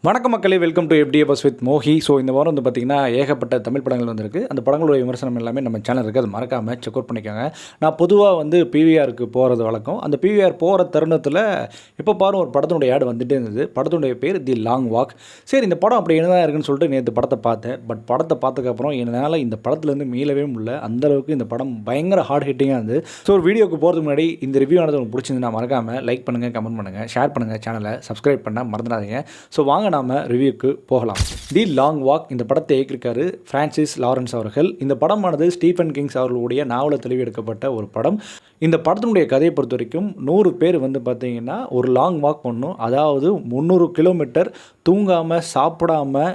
வணக்கம் மக்களே, welcome to FDA bus with Mohi. So இந்த வாரம் வந்து பார்த்திங்கன்னா ஏகப்பட்ட தமிழ் படங்கள் வந்திருக்கு. அந்த படங்களுடைய விமர்சனம் எல்லாமே நம்ம சேனல் இருக்குது, அது மறக்காமல் செக் அவுட் பண்ணிக்கோங்க. நான் பொதுவாக வந்து பிவிஆருக்கு போகிறது வழக்கம். அந்த பிவிஆர் போகிற தருணத்தில் இப்போ பாரு ஒரு படத்தினுடைய ஆட் வந்துகிட்டே இருந்தது. படத்தினுடைய பேர் தி லாங் வாக். சரி, இந்த படம் அப்படி என்னதான் இருக்குன்னு சொல்லிட்டு நேற்று படத்தை பார்த்தேன். பட் படத்தை பார்த்ததுக்கப்புறம் என்னால் இந்த படத்துலேருந்து மீளவே முடியல. அந்தளவுக்கு இந்த படம் பயங்கர ஹார்ட் ஹிட்டிங்காக இருந்தது. ஸோ ஒரு வீடியோக்கு போகிறதுக்கு முன்னாடி இந்த ரிவ்யூ ஆனது உங்களுக்கு பிடிச்சிருந்துன்னா மறக்காமல் லைக் பண்ணுங்கள், கமெண்ட் பண்ணுங்கள், ஷேர் பண்ணுங்கள், சேனலை சப்ஸ்கிரைப் பண்ண மறந்துடாதீங்க. ஸோ வாங்க நாம ரிவ்யூக்கு போகலாம். தி லாங் வாக் இந்த படத்தை இயக்கியிருக்காரு ஃப்ரான்சிஸ் லாரன்ஸ் அவர்கள். இந்த படமானது ஸ்டீஃபன் கிங்ஸ் அவர்களுடைய நாவலை தெளிவு எடுக்கப்பட்ட ஒரு படம். இந்த படத்தினுடைய கதையை பொறுத்த வரைக்கும் 100 பேர் வந்து பார்த்தீங்கன்னா ஒரு லாங் வாக் பண்ணணும். அதாவது 300 கிலோமீட்டர் தூங்காமல் சாப்பிடாமல்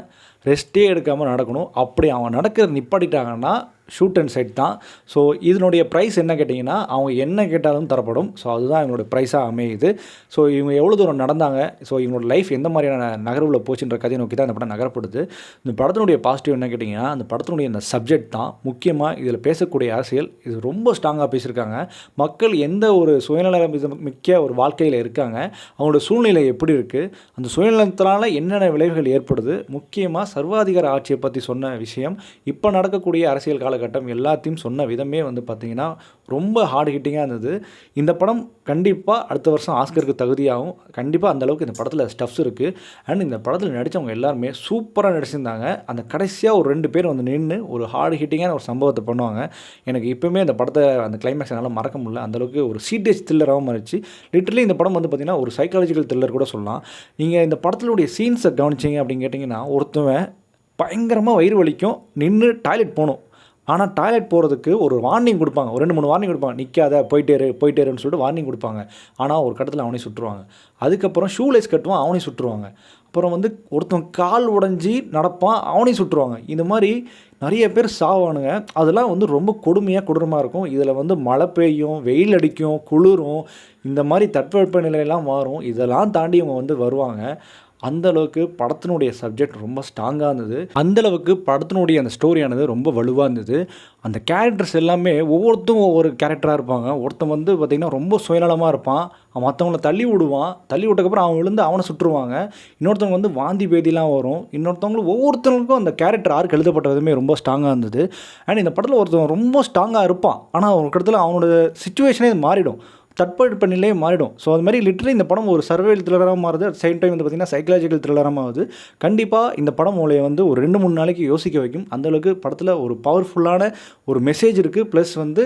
ரெஸ்ட்டே எடுக்காமல் நடக்கணும். அப்படி அவன் நடக்கிறது நிப்பாட்டிட்டாங்கன்னா ஷூட் அண்ட் செட் தான். ஸோ இதனுடைய ப்ரைஸ் என்ன கேட்டிங்கன்னா அவங்க என்ன கேட்டாலும் தரப்படும். ஸோ அதுதான் இவங்களுடைய ப்ரைஸாக அமையுது. ஸோ இவங்க எவ்வளோ தூரம் நடந்தாங்க, ஸோ இவங்களோட லைஃப் எந்த மாதிரியான நகர்வில் போச்சுன்ற கதையை நோக்கி தான் இந்த படம் நகரப்படுது. இந்த படத்தினுடைய பாசிட்டிவ் என்ன கேட்டிங்கன்னா அந்த படத்தினுடைய இந்த சப்ஜெக்ட் தான் முக்கியமாக. இதில் பேசக்கூடிய அரசியல் இது ரொம்ப ஸ்ட்ராங்காக பேசியிருக்காங்க. மக்கள் எந்த ஒரு சுயநலம் மிக்க ஒரு வாழ்க்கையில் இருக்காங்க, அவங்களோட சூழ்நிலை எப்படி இருக்குது, அந்த சுயநலத்தினால என்னென்ன விளைவுகள் ஏற்படுது, முக்கியமாக சர்வாதிகார ஆட்சியை பற்றி சொன்ன விஷயம், இப்போ நடக்கக்கூடிய அரசியல் காலகட்டம் எல்லாத்தையும் சொன்ன விதமே வந்து பார்த்திங்கன்னா ரொம்ப ஹார்ட் ஹிட்டிங்காக இருந்தது. இந்த படம் கண்டிப்பாக அடுத்த வருஷம் ஆஸ்கருக்கு தகுதியாகும். கண்டிப்பாக அந்தளவுக்கு இந்த படத்தில் ஸ்டஃப்ஸ் இருக்குது. அண்ட் இந்த படத்தில் நடித்தவங்க எல்லாருமே சூப்பராக நடிச்சிருந்தாங்க. அந்த கடைசியாக ஒரு 2 பேர் வந்து நின்று ஒரு ஹார்ட் ஹிட்டிங்கான ஒரு சம்பவத்தை பண்ணுவாங்க. எனக்கு இப்போவுமே அந்த படத்தை அந்த கிளைமேக்ஸ் என்னால் மறக்க முடியல. அந்தளவுக்கு ஒரு சீரியஸ் த்ரில்லராகவும் இருந்துச்சு. லிட்டரலி இந்த படம் வந்து பார்த்திங்கன்னா ஒரு சைக்காலஜிக்கல் த்ரில்லர் கூட சொல்லலாம். நீங்கள் இந்த படத்தினுடைய சீன்ஸை கவனிச்சிங்க அப்படின்னு கேட்டிங்கன்னா ஒருத்தவன் பயங்கரமாக வயிறு வலிக்கும், நின்று டாய்லெட் போகணும். ஆனால் டாய்லெட் போகிறதுக்கு ஒரு வார்னிங் கொடுப்பாங்க, ஒரு 2-3 வார்னிங் கொடுப்பாங்க. நிற்காத, போயிட்டேருன்னு சொல்லிட்டு வார்னிங் கொடுப்பாங்க. ஆனால் ஒரு கட்டத்தில் அவனே சுட்டுருவாங்க. அதுக்கப்புறம் ஷூலேஸ் கட்டுவான், அவனே சுட்டுருவாங்க. அப்புறம் வந்து ஒருத்தன் கால் உடஞ்சி நடப்பான், அவனையும் சுட்டுருவாங்க. இந்த மாதிரி நிறைய பேர் சாவானுங்க. அதெல்லாம் வந்து ரொம்ப கொடூரமாக இருக்கும். இதில் வந்து மழை பெய்யும், வெயில் அடிக்கும், குளிரும், இந்த மாதிரி தட்பவெப்ப நிலையெல்லாம் மாறும். இதெல்லாம் தாண்டி இவங்க வந்து வருவாங்க. அந்தளவுக்கு படத்தினுடைய சப்ஜெக்ட் ரொம்ப ஸ்ட்ராங்காக இருந்தது. அந்தளவுக்கு படத்தினுடைய அந்த ஸ்டோரியானது ரொம்ப வலுவாக இருந்தது. அந்த கேரக்டர்ஸ் எல்லாமே ஒவ்வொருத்தரும் ஒவ்வொரு கேரக்டராக இருப்பாங்க. ஒருத்தன் வந்து பார்த்திங்கன்னா ரொம்ப சுயநலமாக இருப்பான், மற்றவங்கள தள்ளி விடுவான், தள்ளி விட்டக்கப்புறம் அவன் விழுந்து அவனை சுட்டுருவாங்க. இன்னொருத்தவங்க வந்து வாந்தி பேதிலாம் வரும். இன்னொருத்தவங்களும் ஒவ்வொருத்தவங்களுக்கும் அந்த கேரக்டர் ஆர்க்கு எழுதப்பட்ட விதமே ரொம்ப ஸ்ட்ராங்காக இருந்தது. அண்ட் இந்த படத்தில் ஒருத்தவங்க ரொம்ப ஸ்ட்ராங்காக இருப்பான், ஆனால் ஒரு இடத்துல அவனோட சிச்சுவேஷனே மாறிடும், தட்பவெப்ப நிலையே மாறிடும். ஸோ அது மாதிரி லிட்டரலி இந்த படம் ஒரு சர்வைவல் த்ரில்லராக மாறுது. அட் சேம் டைம் வந்து பார்த்திங்கன்னா சைக்காலஜிக்கல் த்ரில்லராக ஆகுது. கண்டிப்பாக இந்த படம் உங்களை வந்து ஒரு 2-3 நாளைக்கு யோசிக்க வைக்கும். அந்தளவுக்கு படத்தில் ஒரு பவர்ஃபுல்லான ஒரு மெசேஜ் இருக்குது. ப்ளஸ் வந்து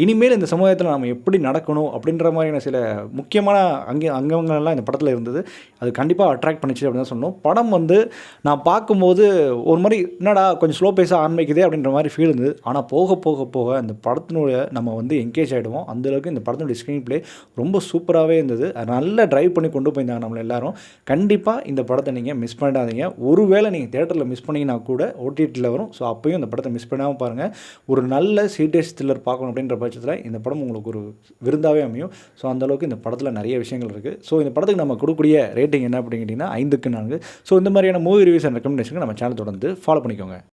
இனிமேல் இந்த சமுதாயத்தில் நம்ம எப்படி நடக்கணும் அப்படின்ற மாதிரியான சில முக்கியமான அங்கங்கள்லாம் இந்த படத்தில் இருந்தது. அது கண்டிப்பாக அட்ராக்ட் பண்ணிச்சு அப்படின்னு தான் சொல்லணும். படம் வந்து நான் பார்க்கும்போது ஒரு மாதிரி என்னடா கொஞ்சம் ஸ்லோ பேஸாக ஆரம்பிக்குதே அப்படின்ற மாதிரி ஃபீல் இருந்தது. ஆனால் போக போக போக இந்த படத்தினுடைய நம்ம வந்து என்கேஜ் ஆகிடுவோம். அந்தளவுக்கு இந்த படத்தினுடைய ஸ்க்ரீன் ப்ளே ரொம்ப சூப்பராகவே இருந்தது. நல்லா ட்ரைவ் பண்ணி கொண்டு போயிருந்தாங்க நம்மளை எல்லாரும். கண்டிப்பாக இந்த படத்தை நீங்கள் மிஸ் பண்ணிடாதீங்க. ஒருவேளை நீங்கள் தேட்டரில் மிஸ் பண்ணிங்கன்னா கூட ஓடிடியில் வரும். ஸோ அப்போயும் இந்த படத்தை மிஸ் பண்ணாமல் பாருங்கள். ஒரு நல்ல சீரியஸ் த்ரில்லர் பார்க்கணும் அப்படின்ற பட்சத்தில் இந்த படம் உங்களுக்கு ஒரு விருந்தாவே அமையும். ஸோ அந்தளவுக்கு இந்த படத்தில் நிறைய விஷயங்கள் இருக்குது. ஸோ இந்த படத்துக்கு நம்ம கொடுக்கக்கூடிய ரேட்டிங் என்ன அப்படின்னு கேட்டிங்கன்னா 5க்கு 4. ஸோ இந்த மாதிரியான மூவி ரிவ்யூஸ் அண்ட் ரெக்கமெண்டேஷனுக்கு நம்ம சேனல் தொடர்ந்து ஃபாலோ பண்ணிக்கோங்க.